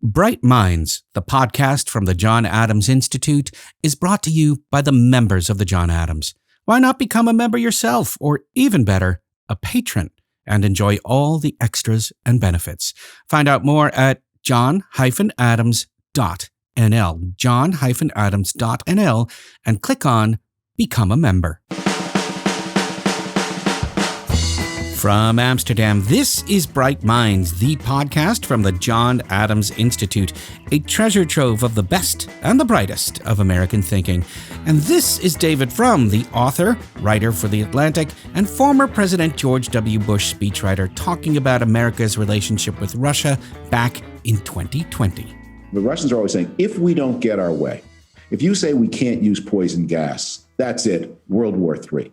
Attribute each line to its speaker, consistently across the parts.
Speaker 1: Bright Minds, the podcast from the John Adams Institute, is brought to you by the members of the John Adams. Why not become a member yourself, or even better, a patron, and enjoy all the extras and benefits? Find out more at john-adams.nl, john-adams.nl, and click on Become a Member. From Amsterdam, this is Bright Minds, the podcast from the John Adams Institute, a treasure trove of the best and the brightest of American thinking. And this is David Frum, the author, writer for The Atlantic, and former President George W. Bush speechwriter, talking about America's relationship with Russia back in 2020.
Speaker 2: The Russians are always saying, if we don't get our way, if you say we can't use poison gas, that's it, World War III.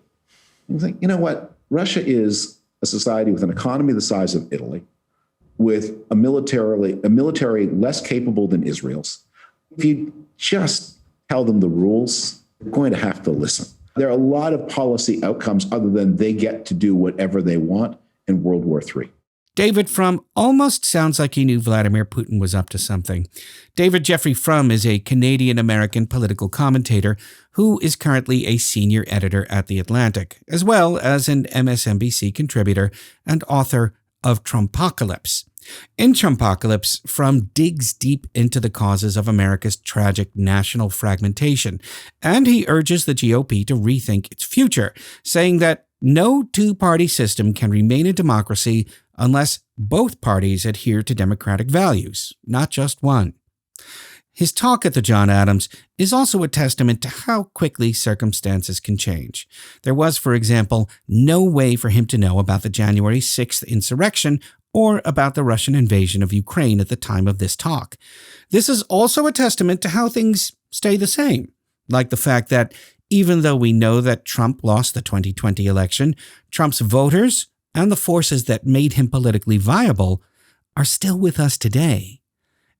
Speaker 2: And you think, you know what? Russia is a society with an economy the size of Italy, with a military less capable than Israel's. If you just tell them the rules, they're going to have to listen. There are a lot of policy outcomes other than they get to do whatever they want in World War III.
Speaker 1: David Frum almost sounds like he knew Vladimir Putin was up to something. David Jeffrey Frum is a Canadian-American political commentator who is currently a senior editor at The Atlantic, as well as an MSNBC contributor and author of Trumpocalypse. In Trumpocalypse, Frum digs deep into the causes of America's tragic national fragmentation, and he urges the GOP to rethink its future, saying that no two-party system can remain a democracy unless both parties adhere to democratic values, not just one. His talk at the John Adams is also a testament to how quickly circumstances can change. There was, for example, no way for him to know about the January 6th insurrection or about the Russian invasion of Ukraine at the time of this talk. This is also a testament to how things stay the same, like the fact that even though we know that Trump lost the 2020 election, Trump's voters and the forces that made him politically viable are still with us today.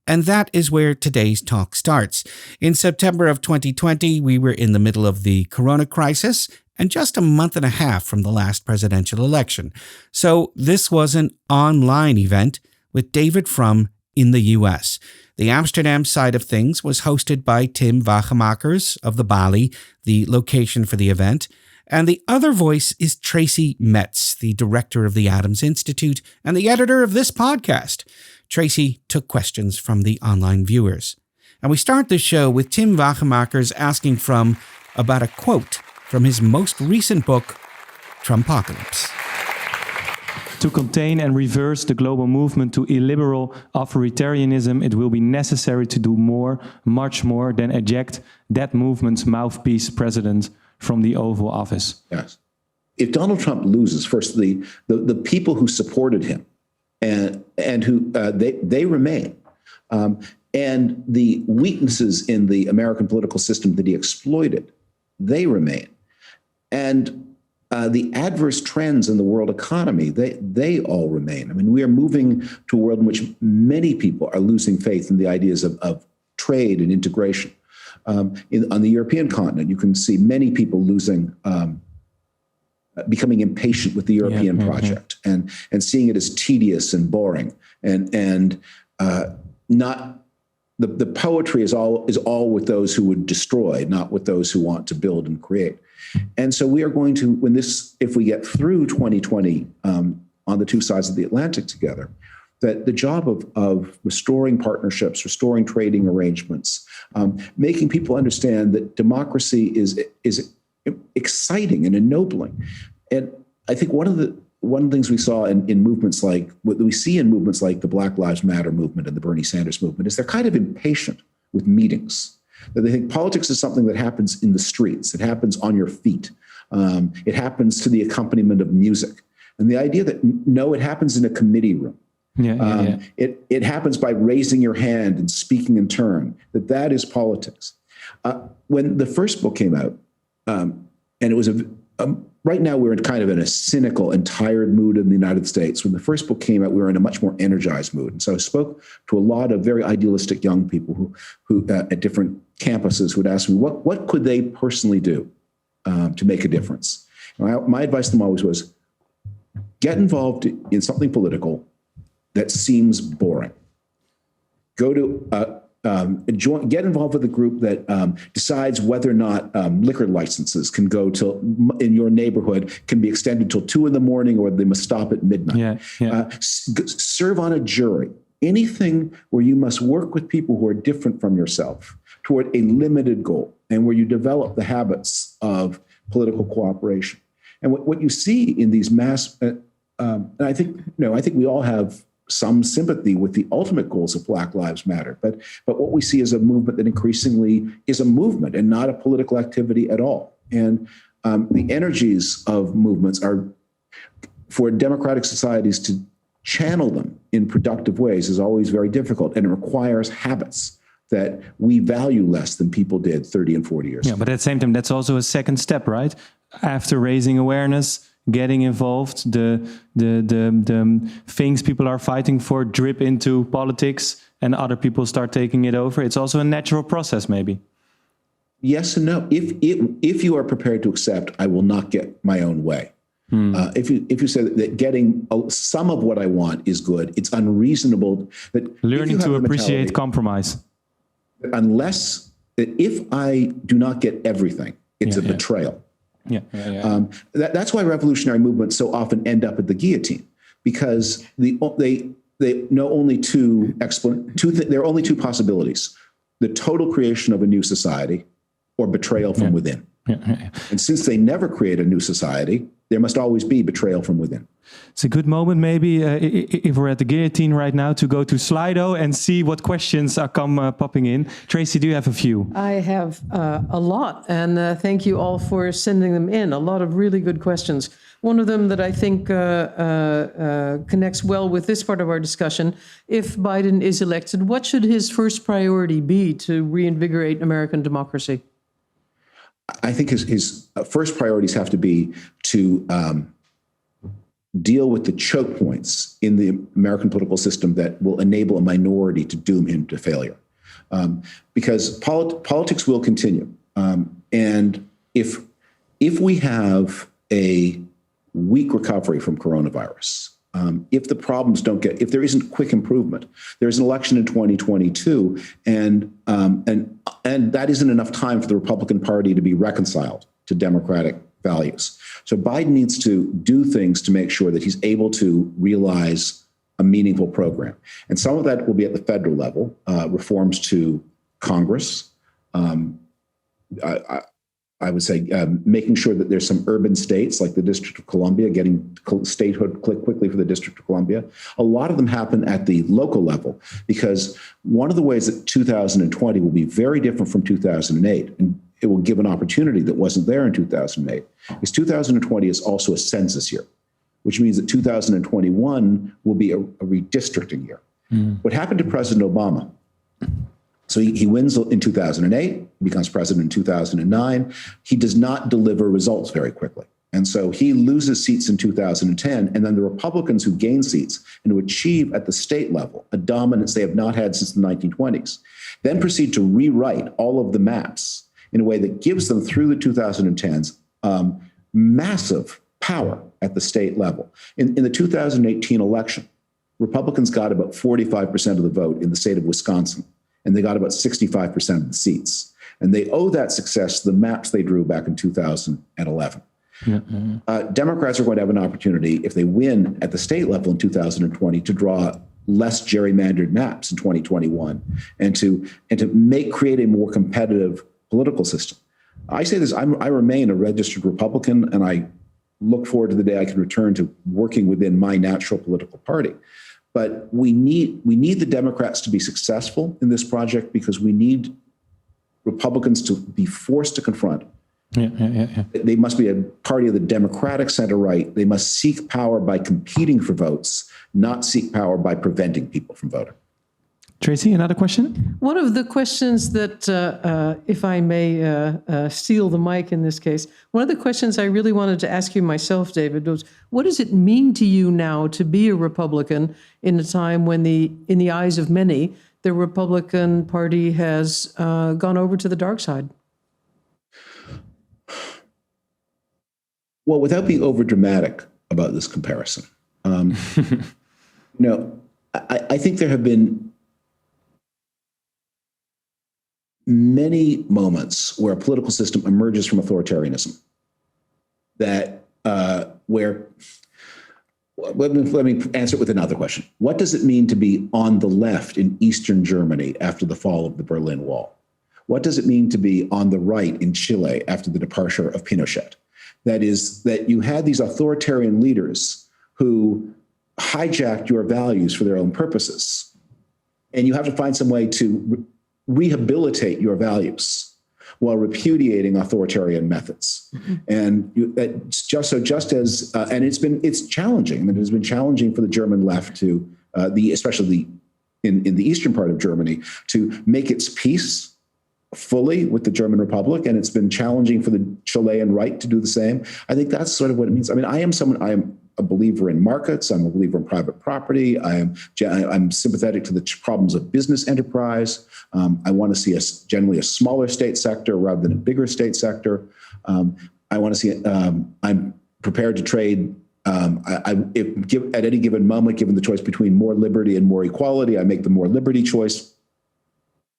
Speaker 1: And that is where today's talk starts. In September of 2020, we were in the middle of the corona crisis and just a month and a half from the last presidential election. So this was an online event with David Frum in the U.S. The Amsterdam side of things was hosted by Tim Wagemakers of the Bali, the location for the event. And the other voice is Tracy Metz, the director of the Adams Institute and the editor of this podcast. Tracy took questions from the online viewers. And we start the show with Tim Wagemakers asking Frum about a quote from his most recent book, Trumpocalypse.
Speaker 3: To contain and reverse the global movement to illiberal authoritarianism, it will be necessary to do more, much more, than eject that movement's mouthpiece president from the Oval Office.
Speaker 2: Yes. If Donald Trump loses, first, the people who supported him and who they remain, and the weaknesses in the American political system that he exploited, they remain, and the adverse trends in the world economy, they all remain. I mean, we are moving to a world in which many people are losing faith in the ideas of trade and integration. On the European continent, you can see many people becoming impatient with the European project and seeing it as tedious and boring and not the poetry is all with those who would destroy, not with those who want to build and create. And so we are going to, if we get through 2020 on the two sides of the Atlantic together, that the job of restoring partnerships, restoring trading arrangements, making people understand that democracy is exciting and ennobling. And I think one of the things we saw in movements like what we see in movements like the Black Lives Matter movement and the Bernie Sanders movement is they're kind of impatient with meetings. That they think politics is something that happens in the streets. It happens on your feet. It happens to the accompaniment of music. And the idea that no, it happens in a committee room. It happens by raising your hand and speaking in turn, that is politics. When the first book came out, and it was right now we're in a cynical and tired mood in the United States. When the first book came out, we were in a much more energized mood. And so I spoke to a lot of very idealistic young people who at different campuses who would ask me, what could they personally do to make a difference? And my advice to them always was, get involved in something political that seems boring. go to get involved with a group that decides whether or not liquor licenses can go till in your neighborhood can be extended till 2 a.m. or they must stop at midnight. Serve on a jury. Anything where you must work with people who are different from yourself toward a limited goal, and where you develop the habits of political cooperation. And what you see in these mass, and I think we all have some sympathy with the ultimate goals of Black Lives Matter, but what we see is a movement that increasingly is a movement and not a political activity at all. And the energies of movements are, for democratic societies to channel them in productive ways is always very difficult, and it requires habits that we value less than people did 30 and 40 years ago.
Speaker 3: But at the same time, that's also a second step, right? After raising awareness, getting involved, the things people are fighting for drip into politics and other people start taking it over. It's also a natural process, maybe.
Speaker 2: Yes and no. If you are prepared to accept, I will not get my own way. If you say that getting some of what I want is good, it's unreasonable. That
Speaker 3: learning to appreciate compromise.
Speaker 2: Unless if I do not get everything, it's a betrayal. That's why revolutionary movements so often end up at the guillotine, because they know only there are only two possibilities: the total creation of a new society, or betrayal from within. And since they never create a new society, there must always be betrayal from within.
Speaker 3: It's a good moment, maybe, if we're at the guillotine right now, to go to Slido and see what questions are popping in. Tracy, do you have a few?
Speaker 4: I have a lot, and thank you all for sending them in. A lot of really good questions. One of them that I think connects well with this part of our discussion: if Biden is elected, what should his first priority be to reinvigorate American democracy?
Speaker 2: I think his first priorities have to be to deal with the choke points in the American political system that will enable a minority to doom him to failure. Because politics will continue. And if we have a weak recovery from coronavirus, if the problems if there isn't quick improvement, there's an election in 2022, and that isn't enough time for the Republican Party to be reconciled to democratic values. So Biden needs to do things to make sure that he's able to realize a meaningful program. And some of that will be at the federal level, reforms to Congress. I would say making sure that there's some urban states like the District of Columbia, getting statehood quickly for the District of Columbia. A lot of them happen at the local level, because one of the ways that 2020 will be very different from 2008, and it will give an opportunity that wasn't there in 2008, is 2020 is also a census year, which means that 2021 will be a redistricting year. What happened to President Obama? So he wins in 2008, he becomes president in 2009. He does not deliver results very quickly. And so he loses seats in 2010, and then the Republicans who gain seats and who achieve at the state level a dominance they have not had since the 1920s, then proceed to rewrite all of the maps in a way that gives them, through the 2010s, massive power at the state level. In the 2018 election, Republicans got about 45% of the vote in the state of Wisconsin, and they got about 65% of the seats. And they owe that success to the maps they drew back in 2011. Democrats are going to have an opportunity, if they win at the state level in 2020, to draw less gerrymandered maps in 2021 and to create a more competitive political system. I say this, I remain a registered Republican, and I look forward to the day I can return to working within my natural political party. But we need the Democrats to be successful in this project, because we need Republicans to be forced to confront. They must be a party of the Democratic center-right. They must seek power by competing for votes, not seek power by preventing people from voting.
Speaker 3: Tracy, another question?
Speaker 4: One of the questions that, if I may steal the mic in this case, one of the questions I really wanted to ask you myself, David, was what does it mean to you now to be a Republican in a time when, in the eyes of many, the Republican Party has gone over to the dark side?
Speaker 2: Well, without being overdramatic about this comparison, I think there have been many moments where a political system emerges from authoritarianism where let me answer it with another question. What does it mean to be on the left in Eastern Germany after the fall of the Berlin Wall? What does it mean to be on the right in Chile after the departure of Pinochet? That is, that you had these authoritarian leaders who hijacked your values for their own purposes. And you have to find some way to rehabilitate your values while repudiating authoritarian methods. Mm-hmm. And it's challenging. I mean, it has been challenging for the German left to especially in the eastern part of Germany to make its peace fully with the German Republic, and it's been challenging for the Chilean right to do the same. I think that's sort of what it means. I mean, I am a believer in markets. I'm a believer in private property. I'm sympathetic to the problems of business enterprise. I want to see generally a smaller state sector rather than a bigger state sector. I want to see. I'm prepared to trade. At any given moment, given the choice between more liberty and more equality, I make the more liberty choice.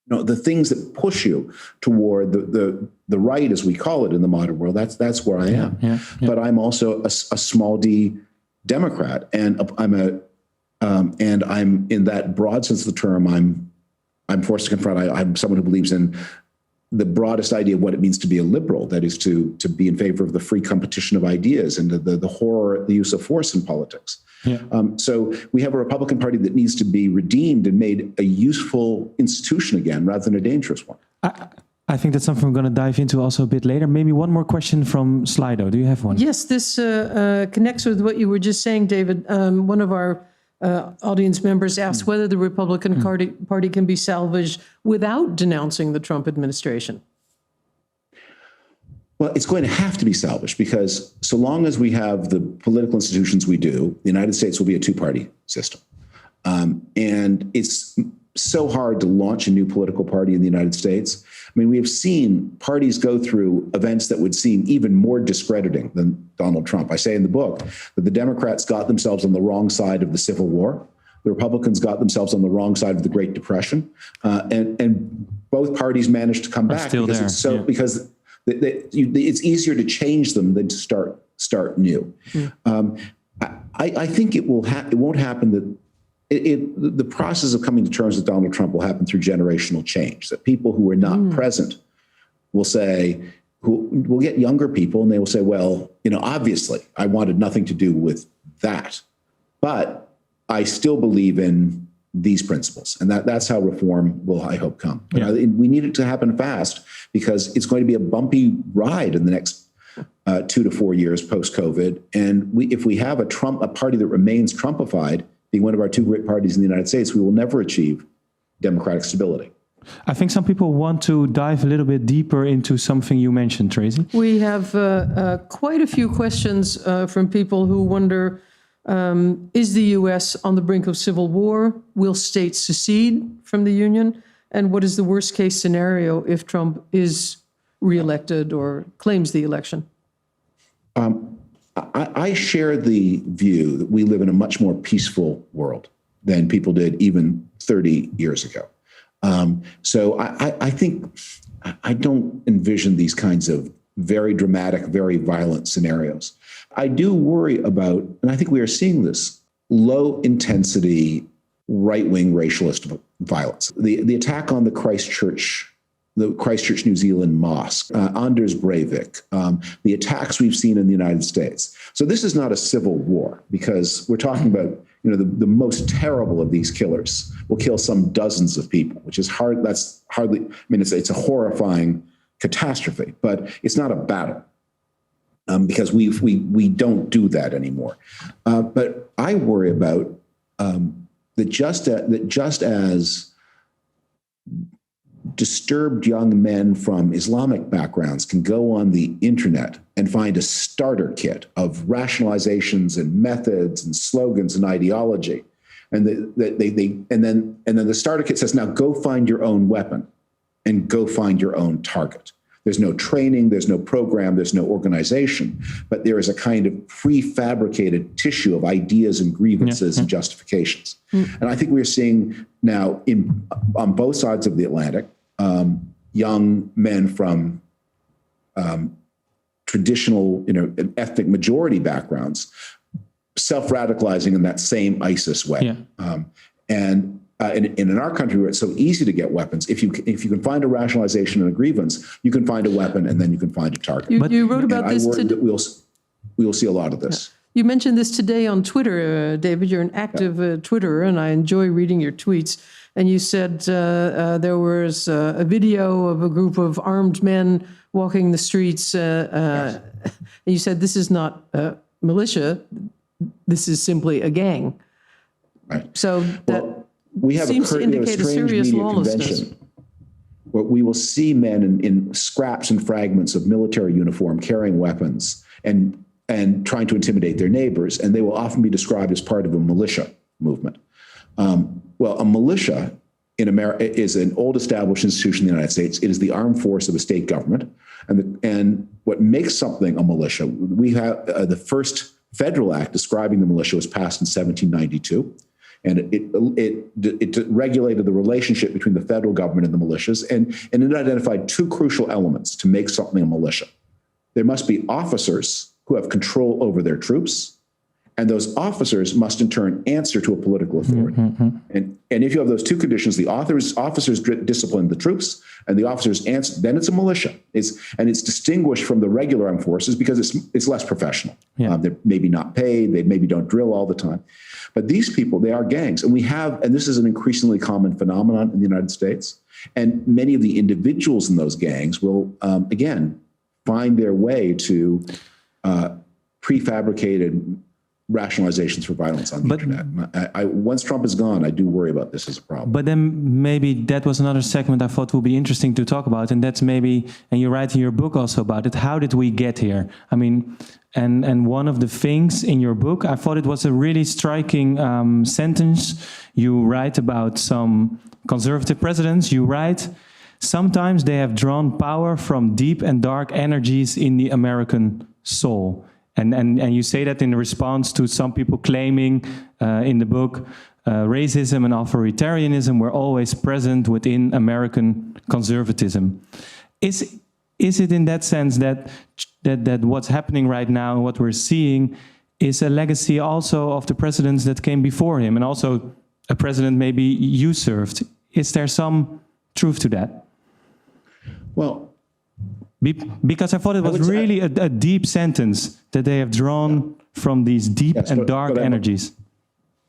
Speaker 2: The things that push you toward the right, as we call it in the modern world, that's where I am. Yeah. But I'm also a small d Democrat, and I'm in that broad sense of the term. I'm forced to confront. I'm someone who believes in the broadest idea of what it means to be a liberal. That is to be in favor of the free competition of ideas and the use of force in politics. Yeah. So we have a Republican Party that needs to be redeemed and made a useful institution again, rather than a dangerous one.
Speaker 3: I think that's something we're going to dive into also a bit later. Maybe one more question from Slido. Do you have one?
Speaker 4: Yes, this connects with what you were just saying, David. One of our audience members asked whether the Republican Party can be salvaged without denouncing the Trump administration.
Speaker 2: Well, it's going to have to be salvaged, because so long as we have the political institutions we do, the United States will be a two-party system. And it's so hard to launch a new political party in the United States. I mean, we have seen parties go through events that would seem even more discrediting than Donald Trump. I say in the book that the Democrats got themselves on the wrong side of the Civil War. The Republicans got themselves on the wrong side of the Great Depression. And both parties managed to come back because it's easier to change them than to start new. I think it won't happen that the process of coming to terms with Donald Trump will happen through generational change. That people who are not present will say, we'll get younger people, and they will say, well, obviously I wanted nothing to do with that, but I still believe in these principles. And that's how reform will, I hope, come. But we need it to happen fast, because it's going to be a bumpy ride in the next 2 to 4 years post-COVID. And if we have a party that remains Trumpified, being one of our two great parties in the United States, we will never achieve democratic stability.
Speaker 3: I think some people want to dive a little bit deeper into something you mentioned, Tracy.
Speaker 4: We have quite a few questions from people who wonder, is the U.S. on the brink of civil war? Will states secede from the Union? And what is the worst case scenario if Trump is reelected or claims the election?
Speaker 2: I share the view that we live in a much more peaceful world than people did even 30 years ago. So I think I don't envision these kinds of very dramatic, very violent scenarios. I do worry about, and I think we are seeing this, low intensity right-wing racialist violence. The attack on the Christchurch, New Zealand mosque, Anders Breivik, the attacks we've seen in the United States. So this is not a civil war, because we're talking about, the most terrible of these killers will kill some dozens of people, which is hard. That's hardly, it's a horrifying catastrophe, but it's not a battle. Because we don't do that anymore. But I worry about that just as disturbed young men from Islamic backgrounds can go on the internet and find a starter kit of rationalizations and methods and slogans and ideology, and then the starter kit says, now go find your own weapon and go find your own target. There's no training, there's no program, there's no organization, but there is a kind of prefabricated tissue of ideas and grievances and justifications. And I think we're seeing now on both sides of the Atlantic, young men from traditional, ethnic majority backgrounds, self-radicalizing in that same ISIS way.
Speaker 3: Yeah.
Speaker 2: And in our country, where it's so easy to get weapons, if you can find a rationalization and a grievance, you can find a weapon, and then you can find a target.
Speaker 4: You wrote about this
Speaker 2: today.
Speaker 4: today.
Speaker 2: We'll see a lot of this.
Speaker 4: You mentioned this today on Twitter, David. You're an active Twitterer, and I enjoy reading your tweets. And you said there was a video of a group of armed men walking the streets. Yes. And you said this is not militia. This is simply a gang.
Speaker 2: Right.
Speaker 4: So that
Speaker 2: we have
Speaker 4: seems to indicate a serious lawlessness.
Speaker 2: Where we will see men in scraps and fragments of military uniform carrying weapons and trying to intimidate their neighbors, and they will often be described as part of a militia movement. Well, a militia in America is an old established institution in the United States. It is the armed force of a state government. And what makes something a militia, we have the first federal act describing the militia was passed in 1792. And it regulated the relationship between the federal government and the militias. And it identified two crucial elements to make something a militia. There must be officers who have control over their troops, and those officers must in turn answer to a political authority. Mm-hmm. And if you have those two conditions, the officers discipline the troops, and the officers answer, then it's a militia. It's distinguished from the regular armed forces because it's less professional. Yeah. They're maybe not paid, they maybe don't drill all the time. But these people, they are gangs. And this is an increasingly common phenomenon in the United States. And many of the individuals in those gangs will, again, find their way to prefabricated rationalizations for violence on the internet. Once Trump is gone, I do worry about this as a problem.
Speaker 3: But then maybe that was another segment I thought would be interesting to talk about, and that's maybe, and you write in your book also about it, how did we get here? I mean, and one of the things in your book, I thought it was a really striking sentence. You write about some conservative presidents, you write, sometimes they have drawn power from deep and dark energies in the American soul. And you say that in response to some people claiming in the book, racism and authoritarianism were always present within American conservatism. Is it in that sense that what's happening right now and what we're seeing is a legacy also of the presidents that came before him, and also a president maybe you served? Is there some truth to that?
Speaker 2: Well,
Speaker 3: because I thought it was really a deep sentence that they have drawn from these deep and dark energies.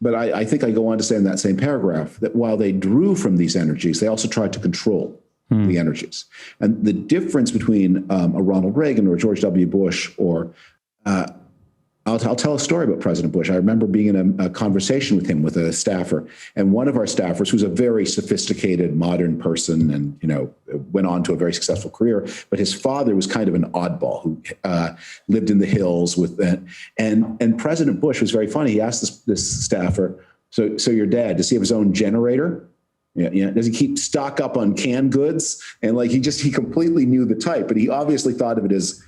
Speaker 2: But I think I go on to say in that same paragraph that while they drew from these energies, they also tried to control the energies. And the difference between a Ronald Reagan or George W. Bush or I'll tell a story about President Bush. I remember being in a conversation with him with a staffer, and one of our staffers, who's a very sophisticated, modern person, and went on to a very successful career, but his father was kind of an oddball who lived in the hills with that. And President Bush was very funny. He asked this staffer, "So your dad, does he have his own generator? Yeah. Does he keep stock up on canned goods?" And he completely knew the type, but he obviously thought of it as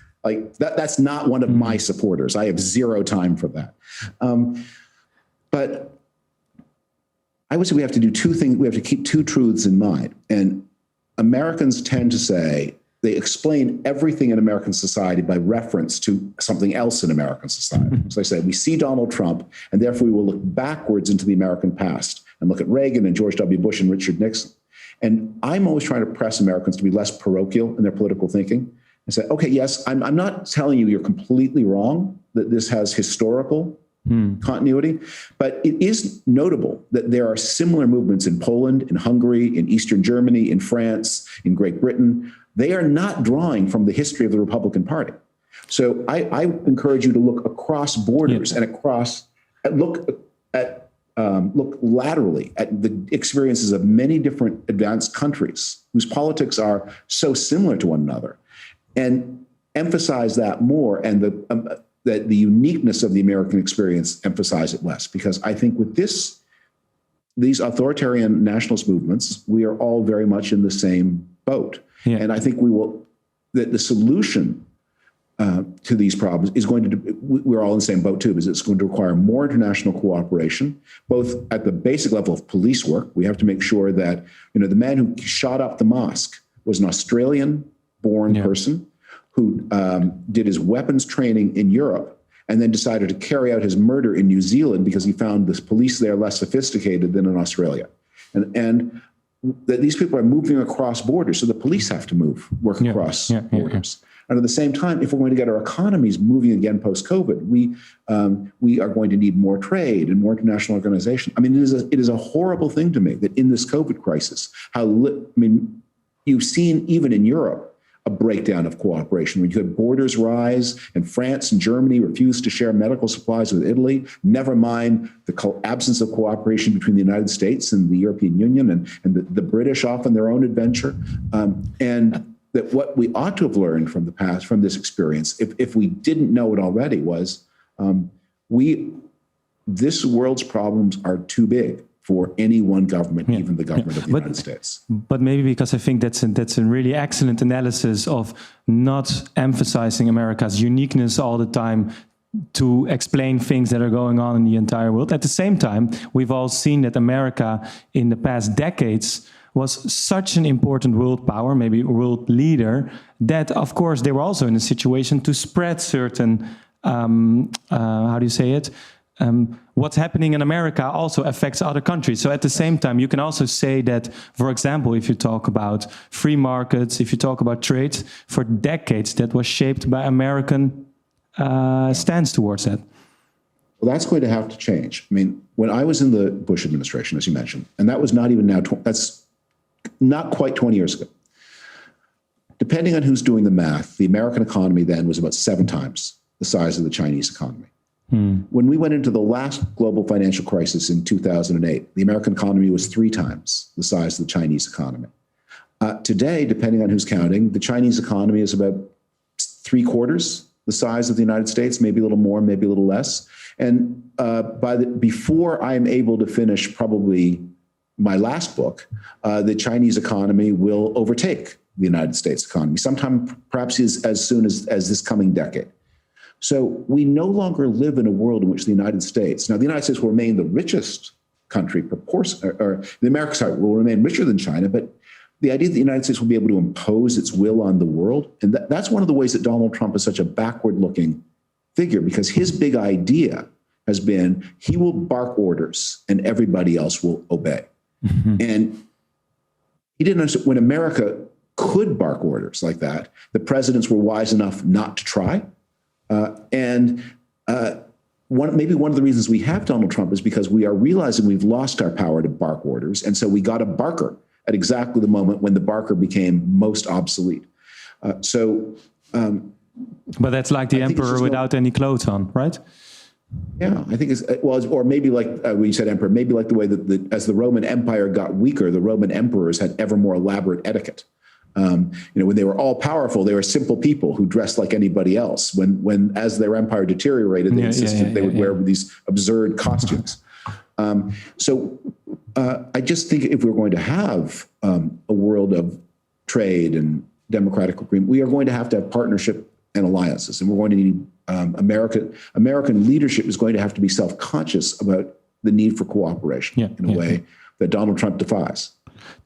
Speaker 2: that's not one of my supporters. I have zero time for that. But I would say we have to do two things. We have to keep two truths in mind. And Americans tend to say they explain everything in American society by reference to something else in American society. So they say, we see Donald Trump, and therefore we will look backwards into the American past and look at Reagan and George W. Bush and Richard Nixon. And I'm always trying to press Americans to be less parochial in their political thinking. And say, okay, yes, I'm not telling you you're completely wrong, that this has historical continuity, but it is notable that there are similar movements in Poland, in Hungary, in Eastern Germany, in France, in Great Britain. They are not drawing from the history of the Republican Party. So I encourage you to look across borders and look laterally at the experiences of many different advanced countries whose politics are so similar to one another, and emphasize that more, and the uniqueness of the American experience, emphasize it less. Because I think with these authoritarian nationalist movements, we are all very much in the same boat. Yeah. And I think the solution to these problems is we're all in the same boat too, because it's going to require more international cooperation, both at the basic level of police work. We have to make sure that, the man who shot up the mosque was an Australian-born person who did his weapons training in Europe and then decided to carry out his murder in New Zealand because he found the police there less sophisticated than in Australia. And that these people are moving across borders, so the police have to work across borders. And at the same time, if we're going to get our economies moving again post-COVID, we are going to need more trade and more international organization. I mean, it is a horrible thing to me that in this COVID crisis, you've seen even in Europe a breakdown of cooperation, where you had borders rise and France and Germany refused to share medical supplies with Italy, never mind the absence of cooperation between the United States and the European Union and the British off on their own adventure. And that what we ought to have learned from the past, from this experience, if we didn't know it already, was this world's problems are too big for any one government, even the government of the United States.
Speaker 3: But maybe because I think that's a really excellent analysis of not emphasizing America's uniqueness all the time to explain things that are going on in the entire world. At the same time, we've all seen that America in the past decades was such an important world power, maybe world leader, that of course they were also in a situation to spread certain, what's happening in America also affects other countries. So at the same time, you can also say that, for example, if you talk about free markets, if you talk about trade, for decades that was shaped by American stance towards that.
Speaker 2: Well, that's going to have to change. I mean, when I was in the Bush administration, as you mentioned, and that was not even now, that's not quite 20 years ago. Depending on who's doing the math, the American economy then was about 7 times the size of the Chinese economy. When we went into the last global financial crisis in 2008, the American economy was 3 times the size of the Chinese economy. Today, depending on who's counting, the Chinese economy is about 3/4 the size of the United States, maybe a little more, maybe a little less. And before I am able to finish probably my last book, the Chinese economy will overtake the United States economy, sometime perhaps as soon as this coming decade. So we no longer live in a world in which the United States, now the United States will remain the richest country, or the Americas will remain richer than China, but the idea that the United States will be able to impose its will on the world, and that's one of the ways that Donald Trump is such a backward-looking figure, because his big idea has been he will bark orders and everybody else will obey. And he didn't understand when America could bark orders like that, the presidents were wise enough not to try. Maybe one of the reasons we have Donald Trump is because we are realizing we've lost our power to bark orders. And so we got a barker at exactly the moment when the barker became most obsolete.
Speaker 3: But that's like the emperor without any clothes on, right?
Speaker 2: Yeah, I think or maybe like when you said emperor, maybe like the way that as the Roman Empire got weaker, the Roman emperors had ever more elaborate etiquette. When they were all powerful, they were simple people who dressed like anybody else. When as their empire deteriorated, they insisted they would wear these absurd costumes. I just think if we're going to have a world of trade and democratic agreement, we are going to have partnership and alliances, and we're going to need American leadership is going to have to be self-conscious about the need for cooperation in a way that Donald Trump defies.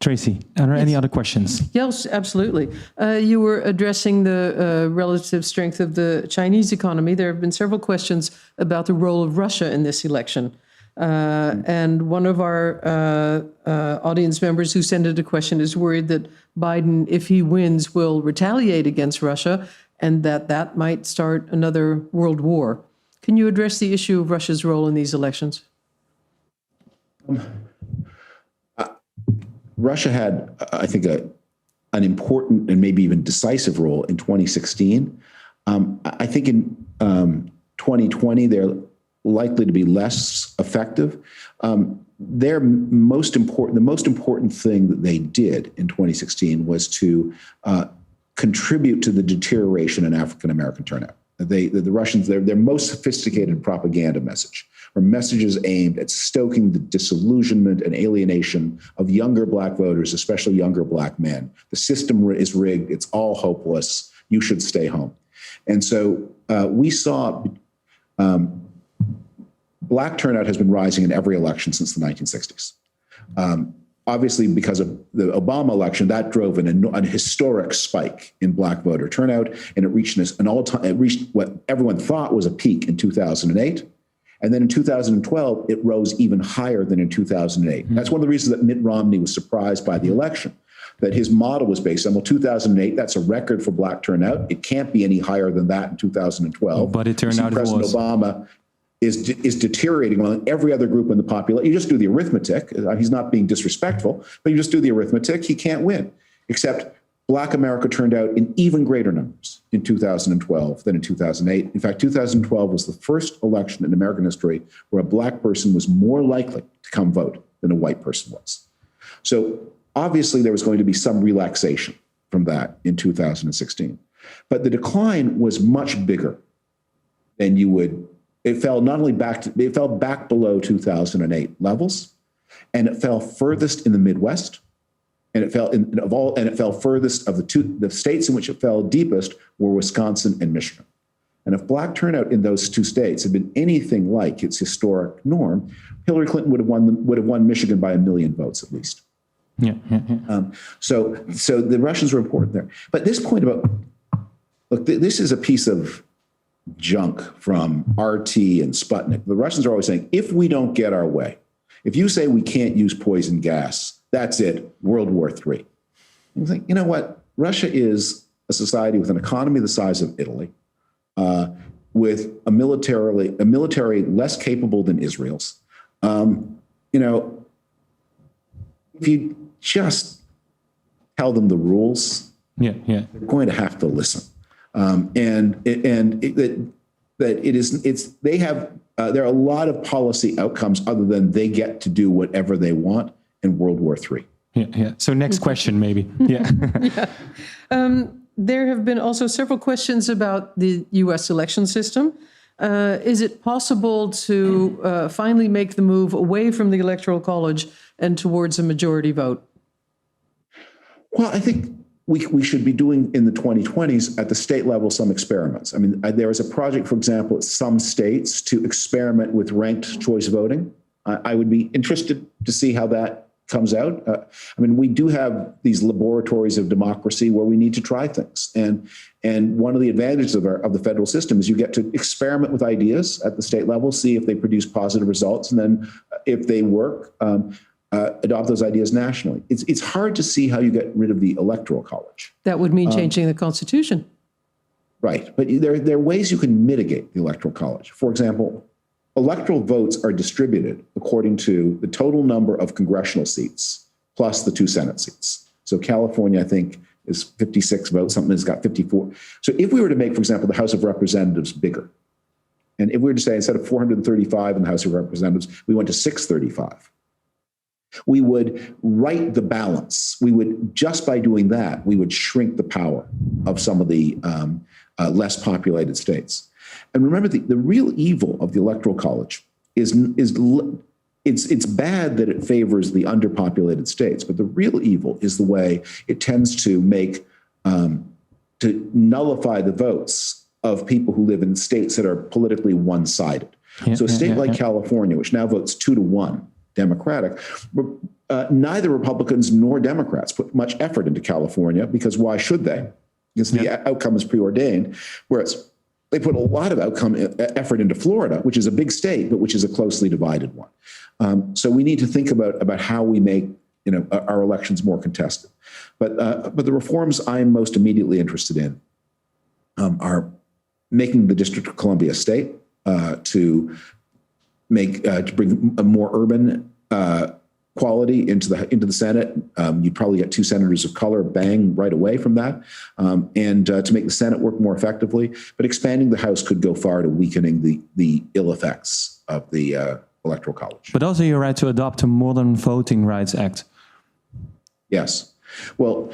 Speaker 3: Tracy, are there any other questions?
Speaker 4: Yes, absolutely. You were addressing the relative strength of the Chinese economy. There have been several questions about the role of Russia in this election. And one of our audience members who sent in a question is worried that Biden, if he wins, will retaliate against Russia and that might start another world war. Can you address the issue of Russia's role in these elections?
Speaker 2: Russia had, I think, an important and maybe even decisive role in 2016. I think in 2020, they're likely to be less effective. The most important thing that they did in 2016 was to contribute to the deterioration in African-American turnout. The Russians, their most sophisticated propaganda message, or messages aimed at stoking the disillusionment and alienation of younger Black voters, especially younger Black men. The system is rigged. It's all hopeless. You should stay home. And so we saw Black turnout has been rising in every election since the 1960s. obviously, because of the Obama election, that drove a historic spike in black voter turnout, and it reached it reached what everyone thought was a peak in 2008. And then in 2012, it rose even higher than in 2008. That's one of the reasons that Mitt Romney was surprised by the election, that his model was based on, well, 2008, that's a record for black turnout. It can't be any higher than that in 2012.
Speaker 3: But it turned out
Speaker 2: President Obama is deteriorating on every other group in the population. You just do the arithmetic. He's not being disrespectful, but you just do the arithmetic. He can't win, except black America turned out in even greater numbers in 2012 than in 2008. In fact, 2012 was the first election in American history where a black person was more likely to come vote than a white person was. So obviously there was going to be some relaxation from that in 2016. But the decline was much bigger than you would. It fell not only it fell back below 2008 levels, and it fell furthest in the Midwest. And it fell furthest of the states in which it fell deepest were Wisconsin and Michigan. And if black turnout in those two states had been anything like its historic norm, Hillary Clinton would have won Michigan by 1 million votes at least.
Speaker 3: Yeah.
Speaker 2: So the Russians were important there. But this point about, look, this is a piece of junk from RT and Sputnik. The Russians are always saying, if we don't get our way, if you say we can't use poison gas, that's it, World War III. You think, you know what? Russia is a society with an economy the size of Italy, with a military less capable than Israel's. If you just tell them the rules, they're going to have to listen. There are a lot of policy outcomes other than they get to do whatever they want in World War III.
Speaker 3: Yeah. So next question, maybe. Yeah.
Speaker 4: There have been also several questions about the U.S. election system. Is it possible to finally make the move away from the Electoral College and towards a majority vote?
Speaker 2: Well, I think we should be doing in the 2020s at the state level some experiments. I mean, there is a project, for example, at some states to experiment with ranked choice voting. I would be interested to see how that comes out. We do have these laboratories of democracy where we need to try things. And one of the advantages of the federal system is you get to experiment with ideas at the state level, see if they produce positive results, and then if they work, adopt those ideas nationally. It's hard to see how you get rid of the Electoral College.
Speaker 4: That would mean changing the Constitution.
Speaker 2: Right. But there are ways you can mitigate the Electoral College. For example, electoral votes are distributed according to the total number of congressional seats plus the 2 Senate seats. So California, I think, is 56 votes. Something has got 54. So if we were to make, for example, the House of Representatives bigger, and if we were to say instead of 435 in the House of Representatives, we went to 635, we would right the balance. We would, just by doing that, we would shrink the power of some of the less populated states. And remember, the real evil of the Electoral College is it's bad that it favors the underpopulated states, but the real evil is the way it tends to make to nullify the votes of people who live in states that are politically one-sided. So a state like California, which now votes 2-1 Democratic, neither Republicans nor Democrats put much effort into California, because why should they? Because the outcome is preordained, whereas they put a lot of effort into Florida, which is a big state, but which is a closely divided one. So we need to think about how we make our elections more contested. But the reforms I'm most immediately interested in are making the District of Columbia state to bring a more urban quality into the Senate. You'd probably get 2 senators of color, bang, right away from that, and to make the Senate work more effectively. But expanding the House could go far to weakening the ill effects of the Electoral College.
Speaker 3: But also you're right to adopt a Modern Voting Rights Act.
Speaker 2: Yes. Well,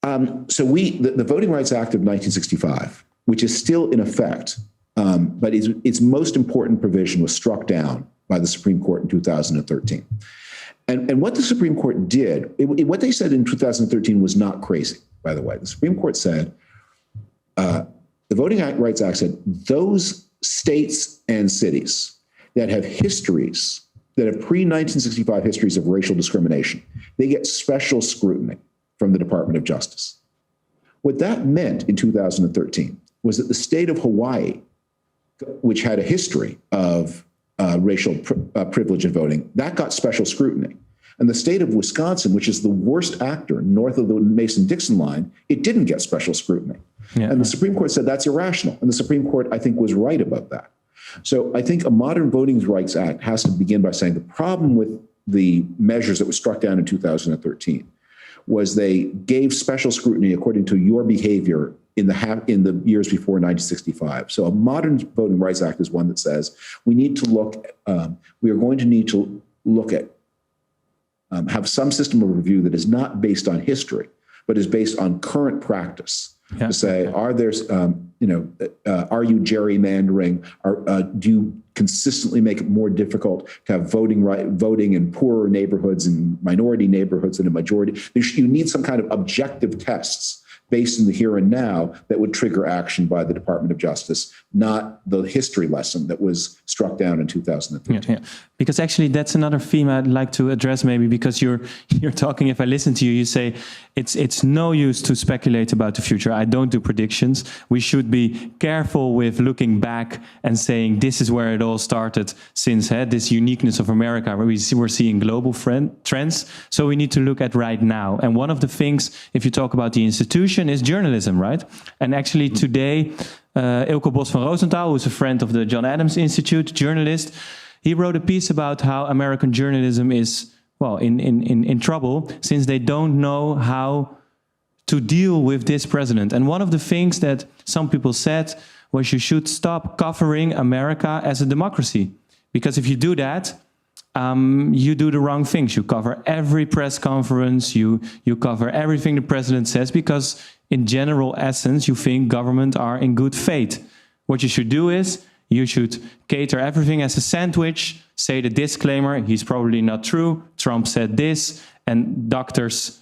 Speaker 2: so the Voting Rights Act of 1965, which is still in effect, but its most important provision was struck down by the Supreme Court in 2013. And what the Supreme Court did, what they said in 2013 was not crazy, by the way. The Supreme Court said, the Voting Rights Act said, those states and cities that have histories that have pre-1965 histories of racial discrimination, they get special scrutiny from the Department of Justice. What that meant in 2013 was that the state of Hawaii, which had a history of racial privilege in voting, that got special scrutiny. And the state of Wisconsin, which is the worst actor north of the Mason-Dixon line, it didn't get special scrutiny. Yeah. And the Supreme Court said that's irrational. And the Supreme Court, I think, was right about that. So I think a modern Voting Rights Act has to begin by saying the problem with the measures that were struck down in 2013 was they gave special scrutiny according to your behavior in the years before 1965. So a modern Voting Rights Act is one that says we need to look, we are going to need to look at, have some system of review that is not based on history, but is based on current practice. Yeah. To say, are there, are you gerrymandering? Do you consistently make it more difficult to have voting in poorer neighborhoods and minority neighborhoods than a majority? You need some kind of objective tests based in the here and now that would trigger action by the Department of Justice, not the history lesson that was struck down in 2013.
Speaker 3: Yeah. Because actually that's another theme I'd like to address maybe, because you're talking, if I listen to you, you say it's no use to speculate about the future. I don't do predictions. We should be careful with looking back and saying this is where it all started, since this uniqueness of America, where we're seeing global trends. So we need to look at right now. And one of the things, if you talk about the institution, is journalism, right? And actually today, Ilko Bos van Rosenthal, who's a friend of the John Adams Institute, journalist, he wrote a piece about how American journalism is, well, in trouble, since they don't know how to deal with this president. And one of the things that some people said was you should stop covering America as a democracy. Because if you do that, you do the wrong things. You cover every press conference, you cover everything the president says, because in general essence, you think government are in good faith. What you should do is, you should cater everything as a sandwich, say the disclaimer, he's probably not true, Trump said this, and doctors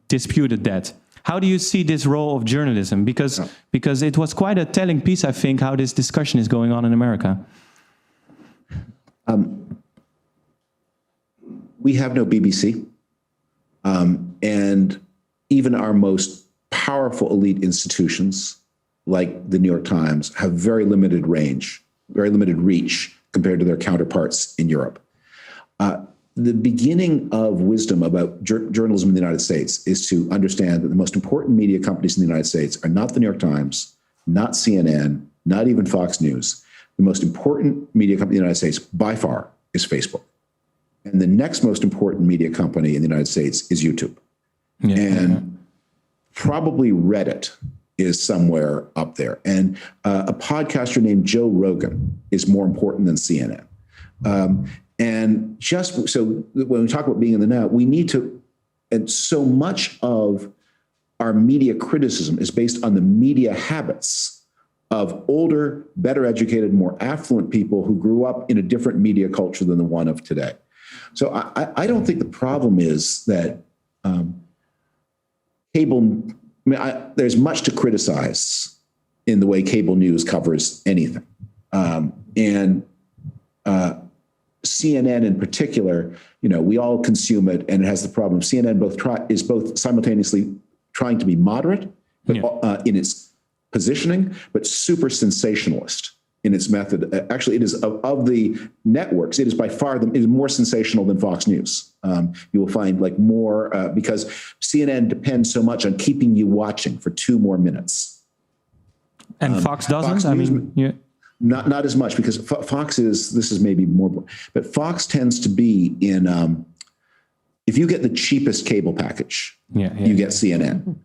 Speaker 3: disputed that. How do you see this role of journalism? Because it was quite a telling piece, I think, how this discussion is going on in America.
Speaker 2: We have no BBC, and even our most powerful elite institutions, like the New York Times, have very limited range, very limited reach compared to their counterparts in Europe. The beginning of wisdom about journalism in the United States is to understand that the most important media companies in the United States are not the New York Times, not CNN, not even Fox News. The most important media company in the United States, by far, is Facebook. And the next most important media company in the United States is YouTube. Yeah. And probably Reddit is somewhere up there. And a podcaster named Joe Rogan is more important than CNN. And just so when we talk about being in the now, we need to, and so much of our media criticism is based on the media habits of older, better educated, more affluent people who grew up in a different media culture than the one of today. So I don't think the problem is that cable, there's much to criticize in the way cable news covers anything. And CNN in particular, we all consume it, and it has the problem. CNN is both simultaneously trying to be moderate but, in its positioning, but super sensationalist in its method. Actually, it is of the networks, it is by far it is more sensational than Fox News. You will find more because CNN depends so much on keeping you watching for 2 more minutes.
Speaker 3: And Fox doesn't?
Speaker 2: Fox Not as much, because Fox this is maybe more, but Fox tends to be in, if you get the cheapest cable package, you get CNN.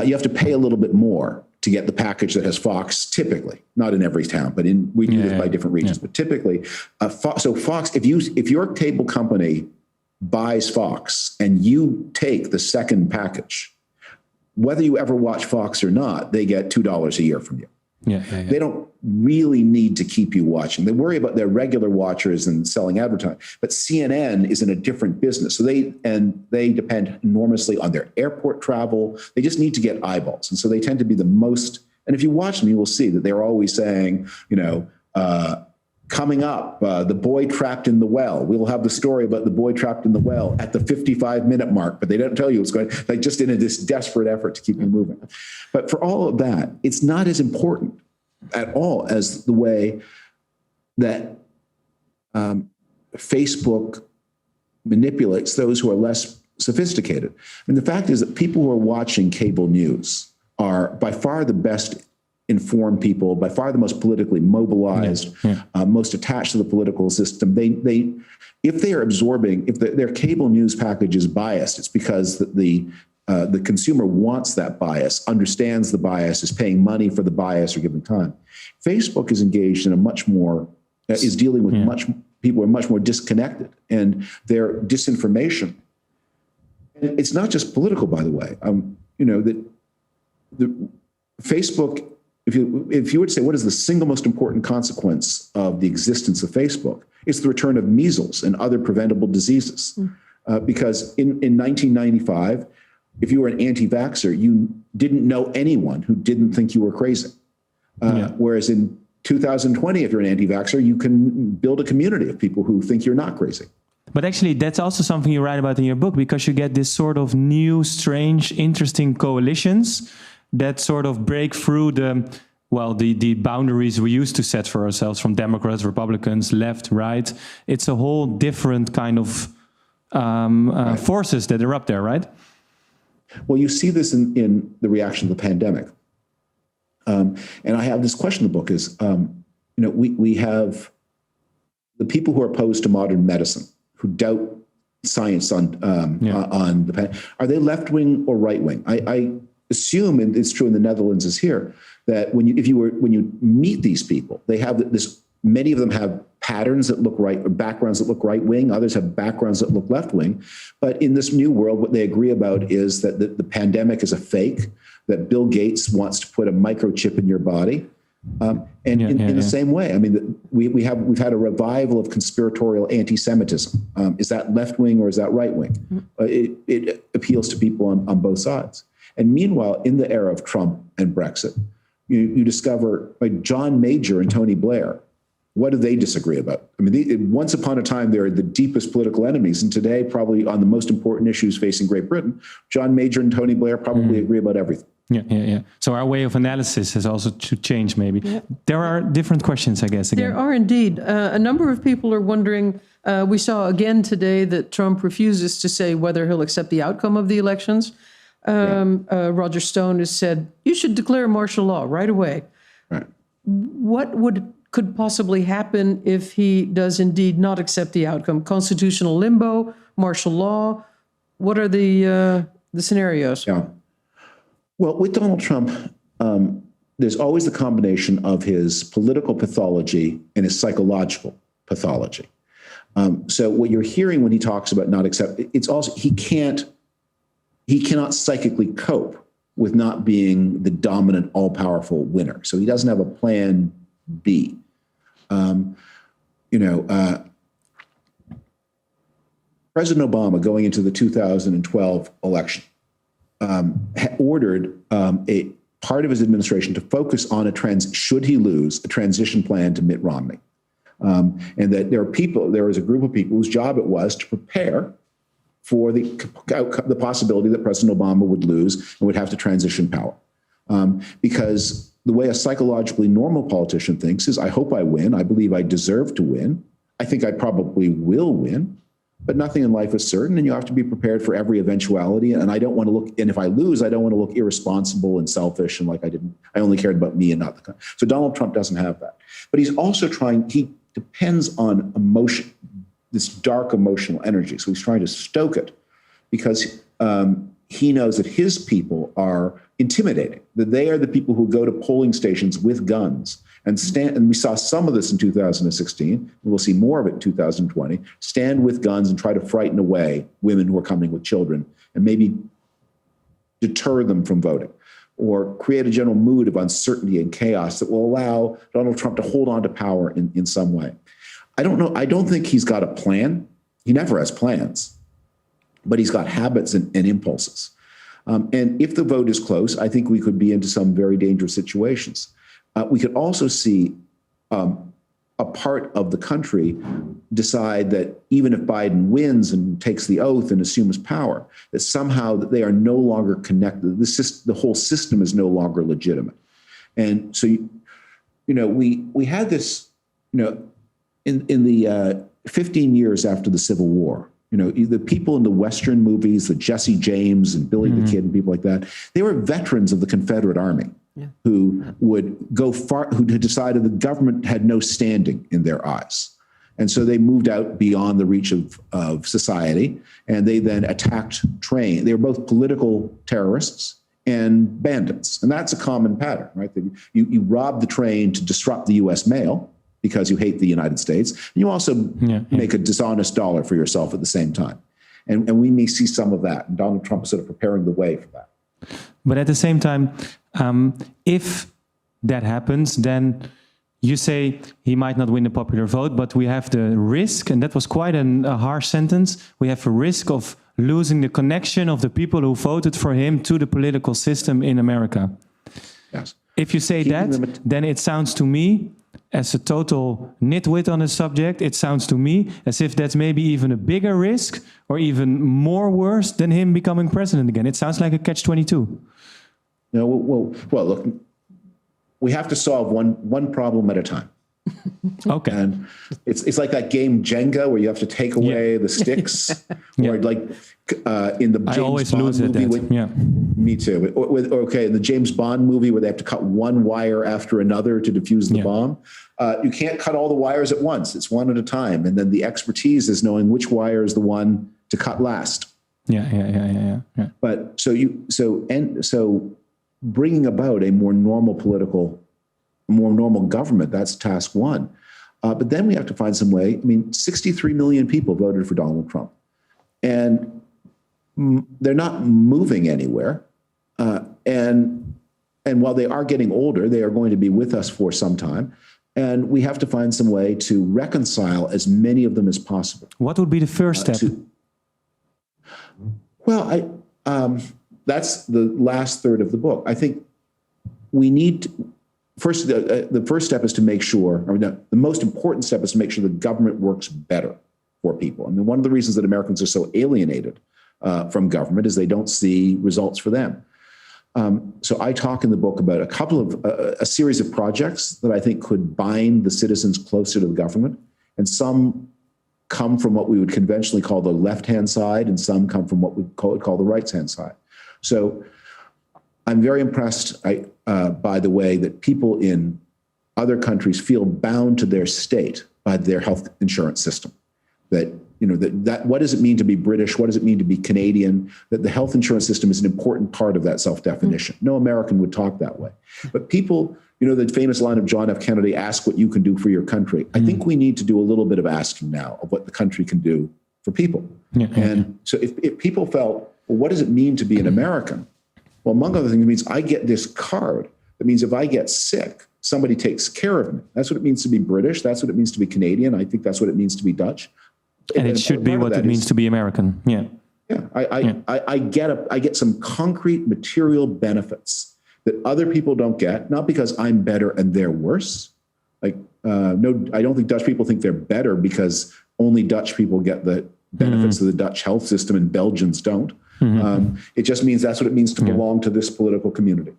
Speaker 2: You have to pay a little bit more to get the package that has Fox, typically, not in every town, but we do this by different regions, but typically, so Fox, if your cable company buys Fox and you take the second package, whether you ever watch Fox or not, they get $2 a year from you. They don't really need to keep you watching. They worry about their regular watchers and selling advertising. But CNN is in a different business. So they depend enormously on their airport travel. They just need to get eyeballs. And so they tend to be the most, and if you watch them, you will see that they're always saying, coming up, the boy trapped in the well. We'll have the story about the boy trapped in the well at the 55-minute mark, but they don't tell you what's going, like just in this desperate effort to keep you moving. But for all of that, it's not as important at all as the way that Facebook manipulates those who are less sophisticated. And the fact is that people who are watching cable news are by far the best informed people, by far the most politically mobilized, most attached to the political system. They if they are absorbing, if their cable news package is biased, it's because the consumer wants that bias, understands the bias, is paying money for the bias or given time. Facebook is engaged in a much more, is dealing with people are much more disconnected, and their disinformation. And it's not just political, by the way. The Facebook. If you were to say, what is the single most important consequence of the existence of Facebook? It's the return of measles and other preventable diseases. Because in 1995, if you were an anti-vaxxer, you didn't know anyone who didn't think you were crazy. Whereas in 2020, if you're an anti-vaxxer, you can build a community of people who think you're not crazy.
Speaker 3: But actually, that's also something you write about in your book, because you get this sort of new, strange, interesting coalitions that sort of break through the boundaries we used to set for ourselves from Democrats, Republicans, left, right. It's a whole different kind of forces that erupt there, right?
Speaker 2: Well, you see this in the reaction to the pandemic. And I have this question in the book is, we have the people who are opposed to modern medicine, who doubt science on the pandemic. Are they left-wing or right-wing? I assume, and it's true in the Netherlands as here, that when you meet these people, they have this. Many of them have patterns that look right, or backgrounds that look right wing. Others have backgrounds that look left wing. But in this new world, what they agree about is that the pandemic is a fake. That Bill Gates wants to put a microchip in your body. In the same way, I mean, we've had a revival of conspiratorial anti-Semitism. Is that left wing or is that right wing? It appeals to people on both sides. And meanwhile, in the era of Trump and Brexit, you discover like John Major and Tony Blair. What do they disagree about? I mean, once upon a time, they were the deepest political enemies. And today, probably on the most important issues facing Great Britain, John Major and Tony Blair probably agree about everything.
Speaker 3: Yeah. So our way of analysis has also to change, maybe. Yeah. There are different questions, I guess. Again.
Speaker 4: There are indeed. A number of people are wondering, we saw again today that Trump refuses to say whether he'll accept the outcome of the elections. Roger Stone has said, you should declare martial law right away.
Speaker 2: Right.
Speaker 4: What could possibly happen if he does indeed not accept the outcome? Constitutional limbo, martial law? What are the scenarios?
Speaker 2: Yeah. Well, with Donald Trump, there's always the combination of his political pathology and his psychological pathology. So what you're hearing when he talks about not accept, it's also he cannot psychically cope with not being the dominant, all-powerful winner. So he doesn't have a plan B. President Obama, going into the 2012 election, ordered a part of his administration to focus on should he lose, a transition plan to Mitt Romney. And that there was a group of people whose job it was to prepare for the possibility that President Obama would lose and would have to transition power. Because the way a psychologically normal politician thinks is, I hope I win. I believe I deserve to win. I think I probably will win. But nothing in life is certain, and you have to be prepared for every eventuality. And I don't want to look, and if I lose, I don't want to look irresponsible and selfish and like I only cared about me and not the country. So Donald Trump doesn't have that. But he's also he depends on emotion, this dark emotional energy. So he's trying to stoke it because he knows that his people are intimidating, that they are the people who go to polling stations with guns and stand, and we saw some of this in 2016, and we'll see more of it in 2020, stand with guns and try to frighten away women who are coming with children and maybe deter them from voting or create a general mood of uncertainty and chaos that will allow Donald Trump to hold on to power in some way. I don't know. I don't think he's got a plan. He never has plans, but he's got habits and impulses. And if the vote is close, I think we could be into some very dangerous situations. We could also see a a part of the country decide that even if Biden wins and takes the oath and assumes power, that somehow that they are no longer connected. The whole system is no longer legitimate. And so, we had this, in the 15 years after the Civil War, the people in the Western movies, the Jesse James and Billy the Kid and people like that, they were veterans of the Confederate Army. Yeah. Who would go far, who decided the government had no standing in their eyes. And so they moved out beyond the reach of society, and they then attacked train. They were both political terrorists and bandits. And that's a common pattern, right? You rob the train to disrupt the U.S. mail because you hate the United States. And you also make a dishonest dollar for yourself at the same time. And we may see some of that. And Donald Trump is sort of preparing the way for that.
Speaker 3: But at the same time, if that happens, then you say he might not win the popular vote, but we have the risk, and that was quite a harsh sentence, we have a risk of losing the connection of the people who voted for him to the political system in America.
Speaker 2: Yes.
Speaker 3: If you say that, then it sounds to me, as a total nitwit on the subject, it sounds to me as if that's maybe even a bigger risk or even more worse than him becoming president again. It sounds like a catch-22.
Speaker 2: No, well, look, we have to solve one problem at a time.
Speaker 3: Okay.
Speaker 2: And it's like that game Jenga where you have to take away the sticks, or like in the James Bond movie. Me too. In the James Bond movie where they have to cut one wire after another to defuse the bomb. You can't cut all the wires at once. It's one at a time, and then the expertise is knowing which wire is the one to cut last.
Speaker 3: Yeah.
Speaker 2: But so bringing about a more normal government, that's task one. But then we have to find some way. 63 million people voted for Donald Trump, and they're not moving anywhere. And while they are getting older, they are going to be with us for some time. And we have to find some way to reconcile as many of them as possible.
Speaker 3: What would be the first step?
Speaker 2: That's the last third of the book. I think we need to, first, the first step is to make sure, the most important step is to make sure the government works better for people. One of the reasons that Americans are so alienated from government is they don't see results for them. So I talk in the book about a series of projects that I think could bind the citizens closer to the government, and some come from what we would conventionally call the left-hand side, and some come from what we call the right-hand side. So I'm very impressed by the way that people in other countries feel bound to their state by their health insurance system. That what does it mean to be British? What does it mean to be Canadian? That the health insurance system is an important part of that self-definition. No American would talk that way. But people, the famous line of John F. Kennedy, ask what you can do for your country. I think we need to do a little bit of asking now of what the country can do for people. So if people felt, well, what does it mean to be an American? Well, among other things, it means I get this card. That means if I get sick, somebody takes care of me. That's what it means to be British. That's what it means to be Canadian. I think that's what it means to be Dutch.
Speaker 3: And it should be what it means to be American.
Speaker 2: I get some concrete material benefits that other people don't get, not because I'm better and they're worse. I don't think Dutch people think they're better because only Dutch people get the benefits of the Dutch health system and Belgians don't. It just means that's what it means to belong to this political community.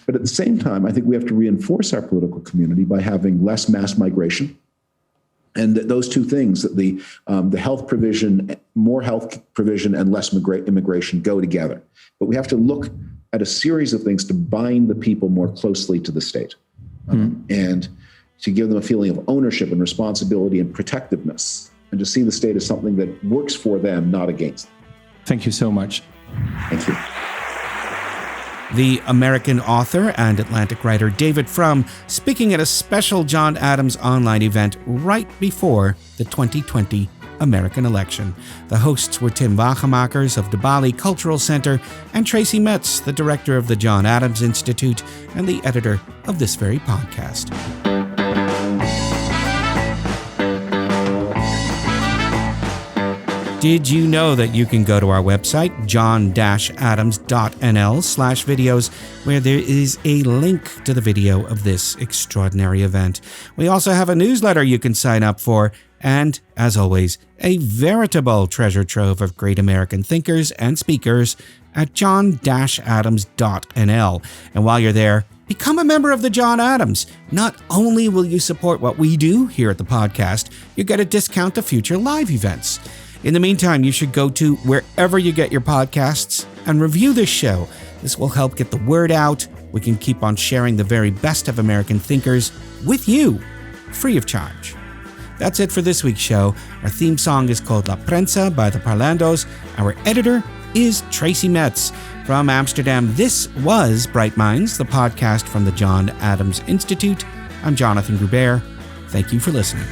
Speaker 2: But at the same time, I think we have to reinforce our political community by having less mass migration. And those two things, that the health provision, more health provision and less immigration go together. But we have to look at a series of things to bind the people more closely to the state and to give them a feeling of ownership and responsibility and protectiveness, and to see the state as something that works for them, not against them.
Speaker 3: Thank you so much.
Speaker 2: Thank you.
Speaker 1: The American author and Atlantic writer David Frum speaking at a special John Adams online event right before the 2020 American election. The hosts were Tim Wagemakers of the Bali Cultural Center and Tracy Metz, the director of the John Adams Institute and the editor of this very podcast. Did you know that you can go to our website, john-adams.nl/videos, where there is a link to the video of this extraordinary event. We also have a newsletter you can sign up for, and, as always, a veritable treasure trove of great American thinkers and speakers at john-adams.nl. And while you're there, become a member of the John Adams. Not only will you support what we do here at the podcast, you get a discount to future live events. In the meantime, you should go to wherever you get your podcasts and review this show. This will help get the word out. We can keep on sharing the very best of American thinkers with you, free of charge. That's it for this week's show. Our theme song is called La Prensa by the Parlandos. Our editor is Tracy Metz. From Amsterdam, this was Bright Minds, the podcast from the John Adams Institute. I'm Jonathan Gruber. Thank you for listening.